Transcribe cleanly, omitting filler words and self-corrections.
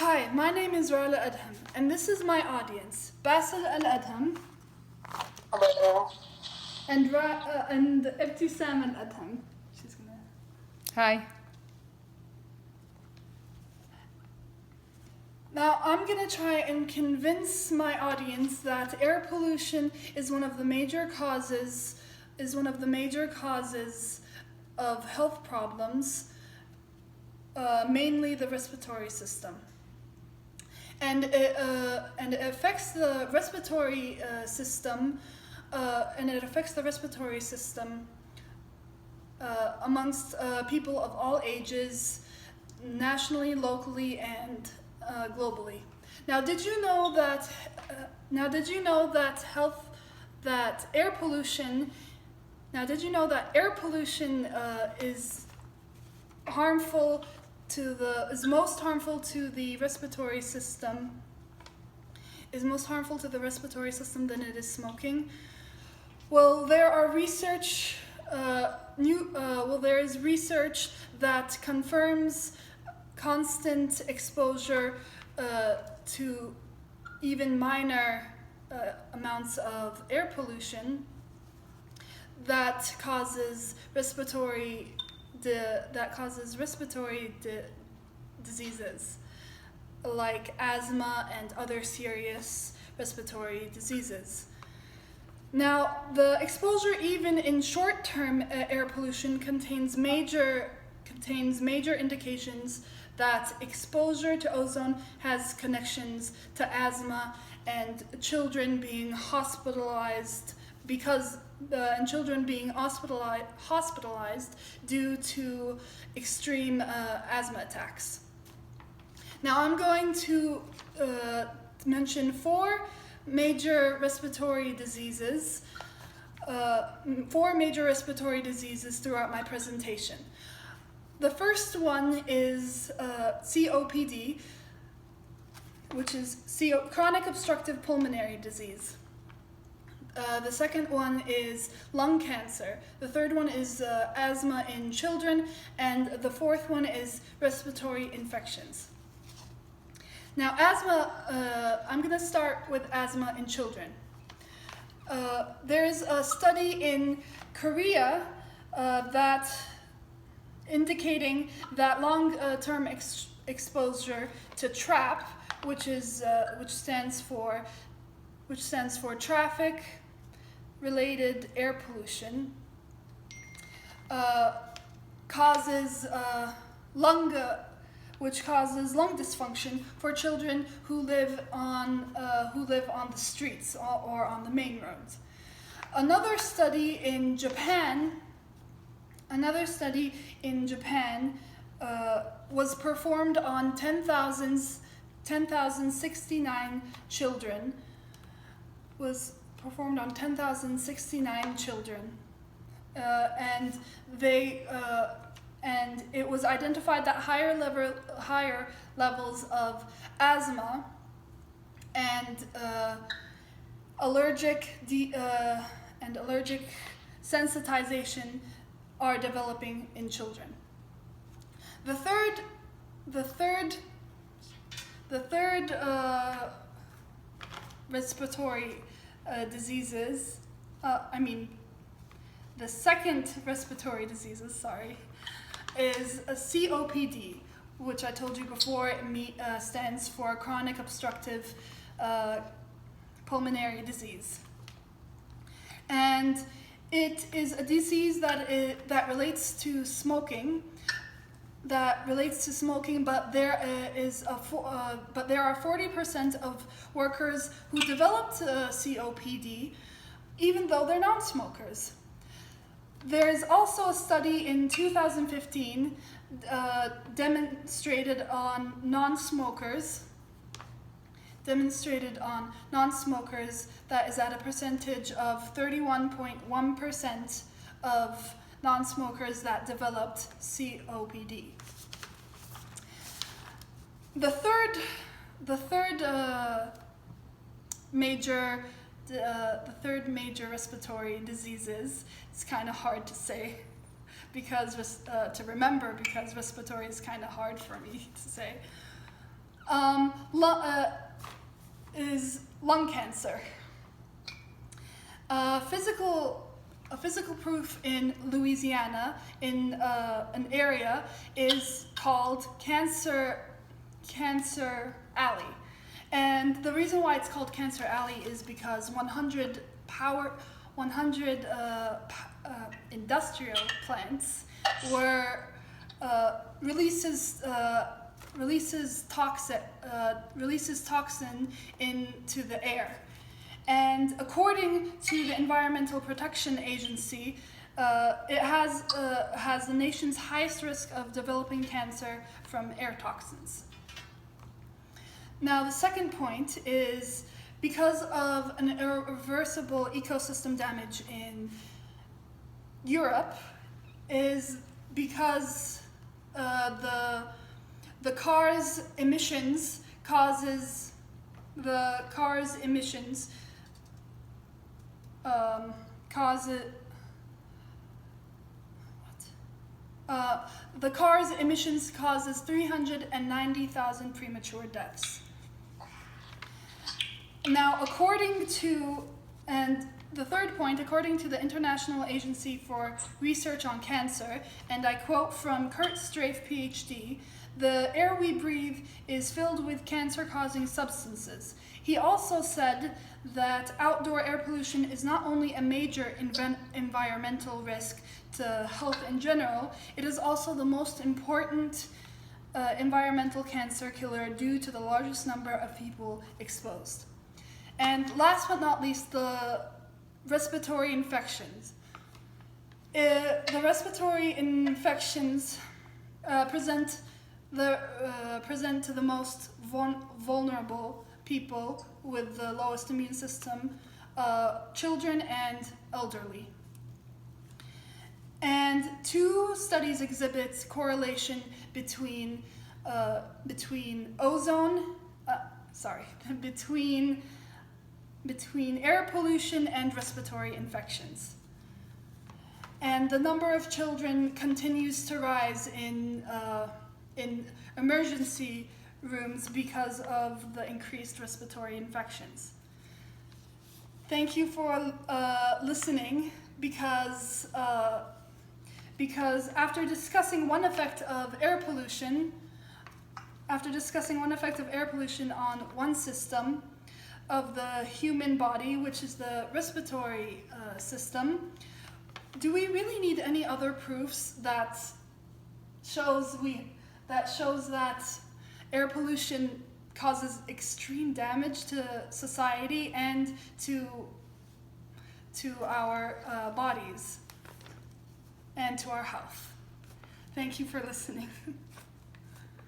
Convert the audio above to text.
Hi, my name is Rala Adham, and this is my audience, Basil Al Adham Hello. and Ibtisam Al Adham. She's gonna. Hi. Now I'm gonna try and convince my audience that air pollution is one of the major causes of health problems, mainly the respiratory system. And it affects the respiratory system, amongst people of all ages, nationally, locally, and globally. Now, did you know that? Air pollution? Now, did you know that air pollution is most harmful to the respiratory system? Is most harmful to the respiratory system than it is smoking? Well, there is research that confirms constant exposure to even minor amounts of air pollution that causes respiratory diseases like asthma and other serious respiratory diseases. Now, the exposure even in short-term air pollution contains major indications that exposure to ozone has connections to asthma and children being hospitalized due to extreme asthma attacks. Now I'm going to mention four major respiratory diseases throughout my presentation. The first one is COPD, which is chronic obstructive pulmonary disease. The second one is lung cancer. The third one is asthma in children, and the fourth one is respiratory infections. Now, asthma, I'm going to start with asthma in children. There's a study in Korea that indicating that long-term exposure to TRAP, which stands for traffic-related air pollution, causes lung dysfunction for children who live on the streets or on the main roads. Another study in Japan was performed on 10,069 children. And it was identified that higher levels of asthma and allergic sensitization are developing in children. The third respiratory diseases, the second respiratory diseases, is a COPD, which I told you before stands for chronic obstructive pulmonary disease. And it is a disease that relates to smoking. But there are 40% of workers who developed COPD, even though they're non-smokers. There is also a study in 2015 demonstrated on non-smokers that is at a percentage of 31.1% of non-smokers that developed COPD. The third major respiratory diseases, it's kind of hard to say to remember because respiratory is kind of hard for me to say. is lung cancer. A physical proof in Louisiana, in an area, is called Cancer Alley. And the reason why it's called Cancer Alley is because 100 industrial plants were releases toxin into the air. And according to the Environmental Protection Agency, it has the nation's highest risk of developing cancer from air toxins. Now, the second point is because of an irreversible ecosystem damage in Europe, is because the car's emissions causes the car's emissions the car's emissions causes 390,000 premature deaths. Now, according to the International Agency for Research on Cancer, and I quote from Kurt Strafe, PhD, "The air we breathe is filled with cancer-causing substances." He also said that outdoor air pollution is not only a major environmental risk to health in general, it is also the most important environmental cancer killer due to the largest number of people exposed. And last but not least, the respiratory infections. The respiratory infections present to the most vulnerable people with the lowest immune system, children and elderly. And two studies exhibit correlation between air pollution and respiratory infections. And the number of children continues to rise in emergency rooms because of the increased respiratory infections. Thank you for listening, because after discussing one effect of air pollution on one system of the human body, which is the respiratory system, do we really need any other proofs that shows that air pollution causes extreme damage to society and to our bodies and to our health? Thank you for listening.